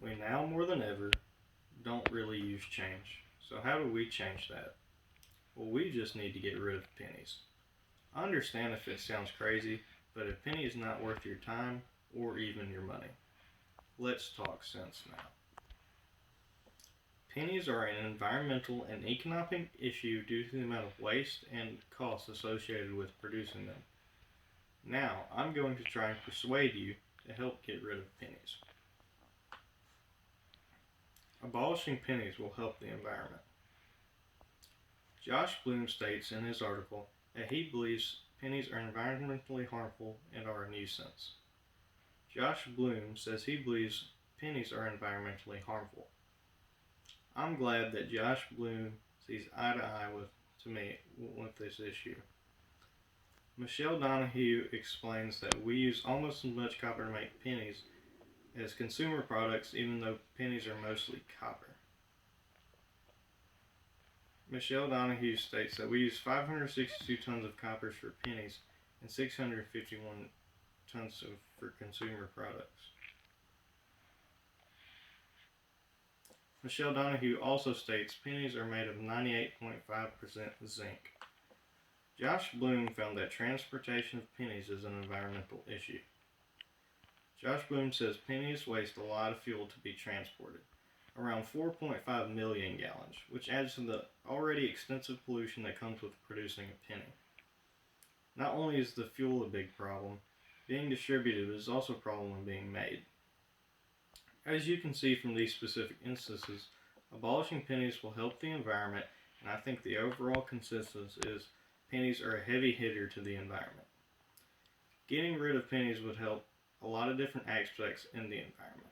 We now more than ever don't really use change. So how do we change that? Well, we just need to get rid of pennies. I understand if it sounds crazy, but a penny is not worth your time or even your money. Let's talk sense now. Pennies are an environmental and economic issue due to the amount of waste and costs associated with producing them. Now, I'm going to try and persuade you to help get rid of pennies. Abolishing pennies will help the environment. Josh Bloom states in his article that he believes pennies are environmentally harmful and are a nuisance. Josh Bloom says he believes pennies are environmentally harmful. I'm glad that Josh Bloom sees eye to eye with me with this issue. Michelle Donahue explains that we use almost as much copper to make pennies as consumer products, even though pennies are mostly copper. Michelle Donahue states that we use 562 tons of copper for pennies and 651 tons for consumer products. Michelle Donahue also states pennies are made of 98.5% zinc. Josh Bloom found that transportation of pennies is an environmental issue. Josh Bloom says pennies waste a lot of fuel to be transported, around 4.5 million gallons, which adds to the already extensive pollution that comes with producing a penny. Not only is the fuel a big problem, being distributed is also a problem when being made. As you can see from these specific instances, abolishing pennies will help the environment, and I think the overall consensus is pennies are a heavy hitter to the environment. Getting rid of pennies would help a lot of different aspects in the environment.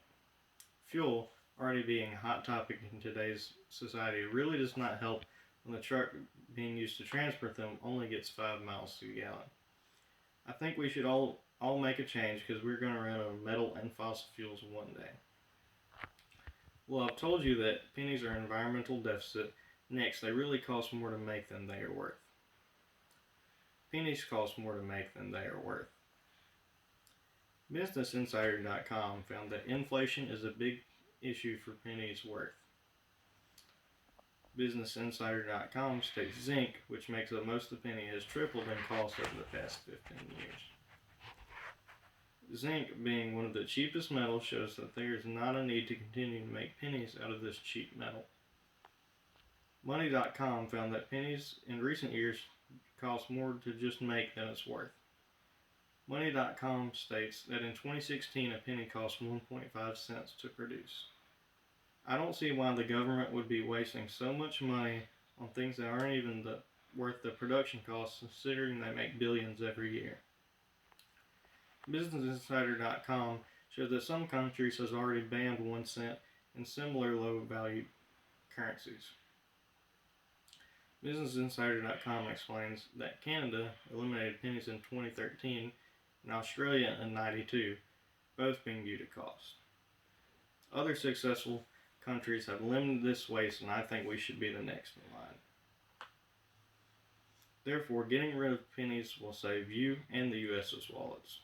Fuel, already being a hot topic in today's society, really does not help when the truck being used to transport them only gets 5 miles to a gallon. I think we should all make a change because we're going to run out of metal and fossil fuels one day. Well, I've told you that pennies are an environmental deficit. Next, they really cost more to make than they are worth. Pennies cost more to make than they are worth. BusinessInsider.com found that inflation is a big issue for pennies' worth. BusinessInsider.com states zinc, which makes up most of the penny, has tripled in cost over the past 15 years. Zinc, being one of the cheapest metals, shows that there is not a need to continue to make pennies out of this cheap metal. Money.com found that pennies in recent years cost more to just make than it's worth. Money.com states that in 2016 a penny cost 1.5 cents to produce. I don't see why the government would be wasting so much money on things that aren't even worth the production costs, considering they make billions every year. BusinessInsider.com shows that some countries has already banned 1 cent and similar low-valued currencies. BusinessInsider.com explains that Canada eliminated pennies in 2013 and Australia in 1992, both being due to cost. Other successful countries have limited this waste, and I think we should be the next in line. Therefore, getting rid of pennies will save you and the U.S.'s wallets.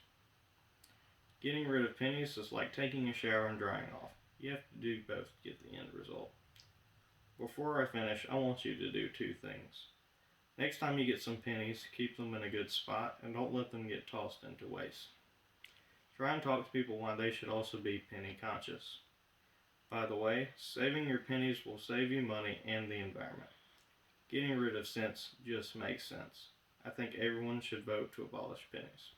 Getting rid of pennies is like taking a shower and drying off. You have to do both to get the end result. Before I finish, I want you to do 2 things. Next time you get some pennies, keep them in a good spot and don't let them get tossed into waste. Try and talk to people why they should also be penny conscious. By the way, saving your pennies will save you money and the environment. Getting rid of cents just makes sense. I think everyone should vote to abolish pennies.